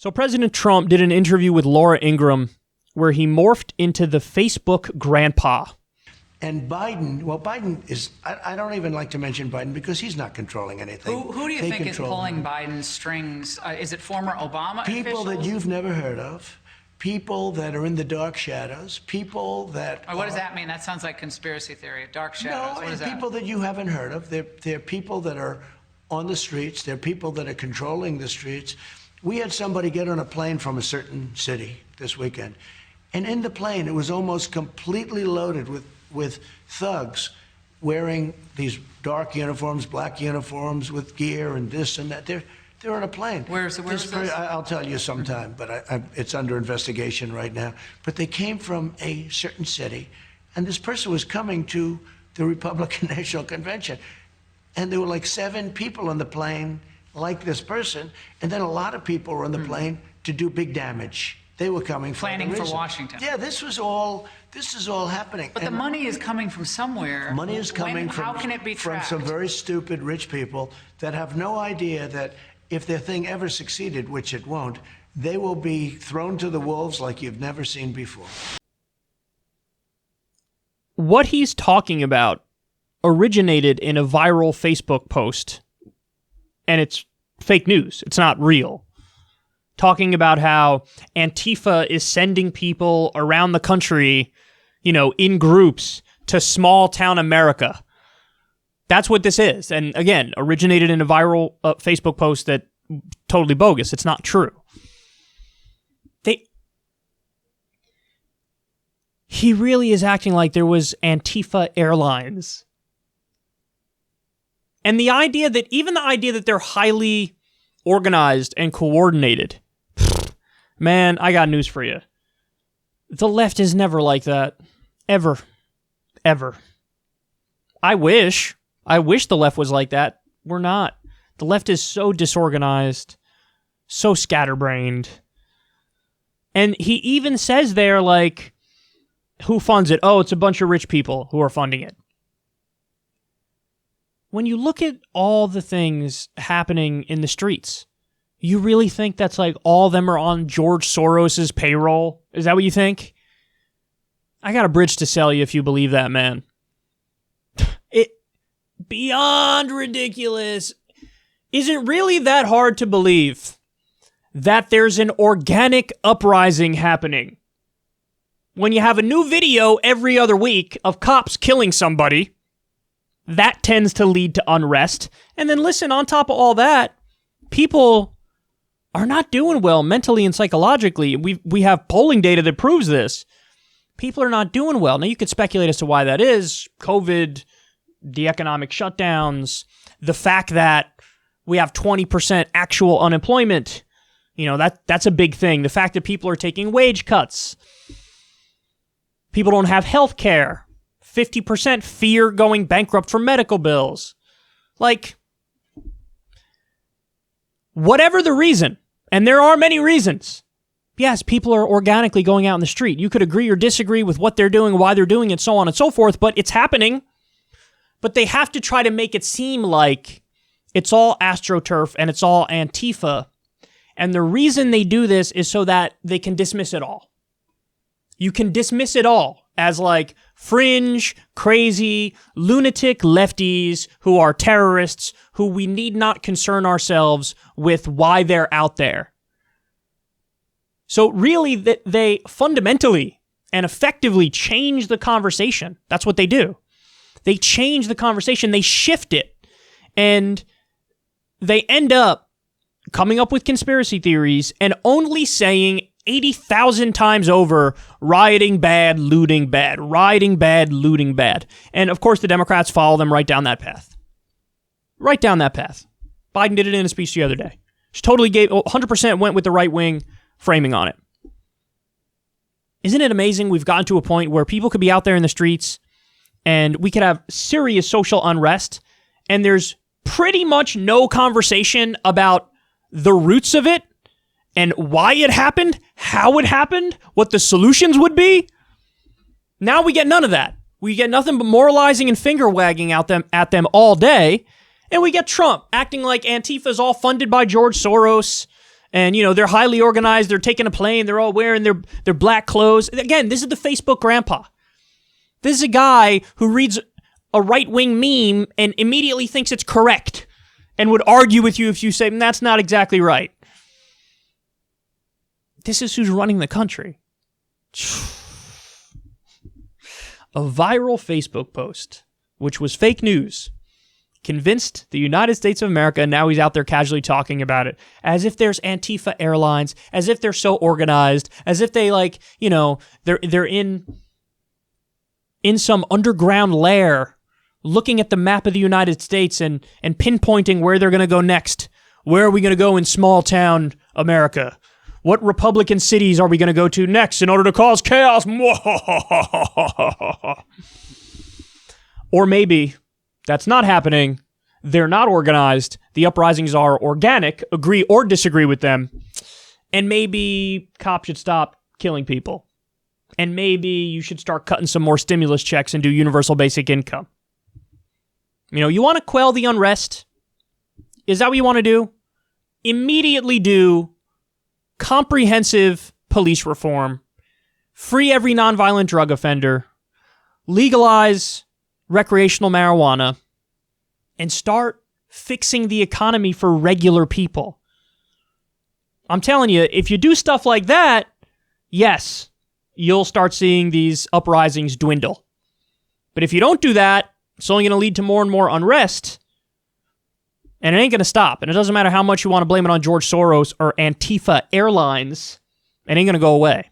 So President Trump did an interview with Laura Ingraham where he morphed into the Facebook grandpa. And Biden, well, Biden is, I don't even like to mention Biden because he's not controlling anything. Who do you think is pulling Biden's strings? Is it former Obama people officials? that you've never heard of, people that are in the dark shadows, people that... What does that mean? That sounds like conspiracy theory, dark shadows. No, what is that? People that you haven't heard of. They're people that are on the streets. They're people that are controlling the streets. We had somebody get on a plane from a certain city this weekend. And in the plane, it was almost completely loaded with thugs wearing these dark uniforms, black uniforms with gear and this and that. They're on a plane. Where's this? I'll tell you sometime, but it's under investigation right now. But they came from a certain city, and this person was coming to the Republican National Convention. And there were like 7 people on the plane like this person, and then a lot of people were on the plane to do big damage. They were coming planning for Washington. Yeah, this is all happening. But the money is coming from somewhere. Money is coming how can it be from tracked? some very stupid rich people that have no idea that if their thing ever succeeded, which it won't, they will be thrown to the wolves like you've never seen before. What he's talking about originated in a viral Facebook post, and it's fake news. It's not real. Talking about how Antifa is sending people around the country, in groups to small town America. That's what this is. And again, originated in a viral Facebook post that totally bogus. It's not true. He really is acting like there was Antifa Airlines. And the idea that they're highly organized and coordinated, man, I got news for you. The left is never like that. Ever. Ever. I wish the left was like that. We're not. The left is so disorganized, so scatterbrained. And he even says there, who funds it? Oh, it's a bunch of rich people who are funding it. When you look at all the things happening in the streets, you really think that's all of them are on George Soros's payroll? Is that what you think? I got a bridge to sell you if you believe that, man. It beyond ridiculous. Is it really that hard to believe that there's an organic uprising happening when you have a new video every other week of cops killing somebody? That tends to lead to unrest. And then listen, on top of all that, people are not doing well mentally and psychologically. We have polling data that proves this. People are not doing well. Now, you could speculate as to why that is. COVID, the economic shutdowns, the fact that we have 20% actual unemployment. That's a big thing. The fact that people are taking wage cuts. People don't have health care. 50% fear going bankrupt for medical bills. Whatever the reason, and there are many reasons, yes, people are organically going out in the street. You could agree or disagree with what they're doing, why they're doing it, so on and so forth, but it's happening. But they have to try to make it seem like it's all AstroTurf and it's all Antifa. And the reason they do this is so that they can dismiss it all. You can dismiss it all as fringe, crazy, lunatic lefties who are terrorists who we need not concern ourselves with why they're out there. So really, they fundamentally and effectively change the conversation. That's what they do. They change the conversation. They shift it. And they end up coming up with conspiracy theories and only saying 80,000 times over, rioting bad, looting bad, rioting bad, looting bad. And of course, the Democrats follow them right down that path. Right down that path. Biden did it in a speech the other day. Just totally 100% went with the right-wing framing on it. Isn't it amazing we've gotten to a point where people could be out there in the streets and we could have serious social unrest and there's pretty much no conversation about the roots of it and why it happened, how it happened, what the solutions would be? Now we get none of that. We get nothing but moralizing and finger wagging at them all day. And we get Trump acting like Antifa is all funded by George Soros And, they're highly organized. They're taking a plane. They're all wearing their black clothes. Again, this is the Facebook grandpa. This is a guy who reads a right-wing meme and immediately thinks it's correct and would argue with you if you say, that's not exactly right. This is who's running the country. A viral Facebook post, which was fake news, convinced the United States of America, and now he's out there casually talking about it, as if there's Antifa Airlines, as if they're so organized, as if they they're in some underground lair looking at the map of the United States and pinpointing where they're going to go next. Where are we going to go in small town America? What Republican cities are we going to go to next in order to cause chaos? Or maybe that's not happening. They're not organized. The uprisings are organic, agree or disagree with them. And maybe cops should stop killing people. And maybe you should start cutting some more stimulus checks and do universal basic income. You want to quell the unrest? Is that what you want to do? Immediately do comprehensive police reform, free every nonviolent drug offender, legalize recreational marijuana, and start fixing the economy for regular people. I'm telling you, if you do stuff like that, yes, you'll start seeing these uprisings dwindle. But if you don't do that, it's only going to lead to more and more unrest, and it ain't going to stop. And it doesn't matter how much you want to blame it on George Soros or Antifa Airlines, it ain't going to go away.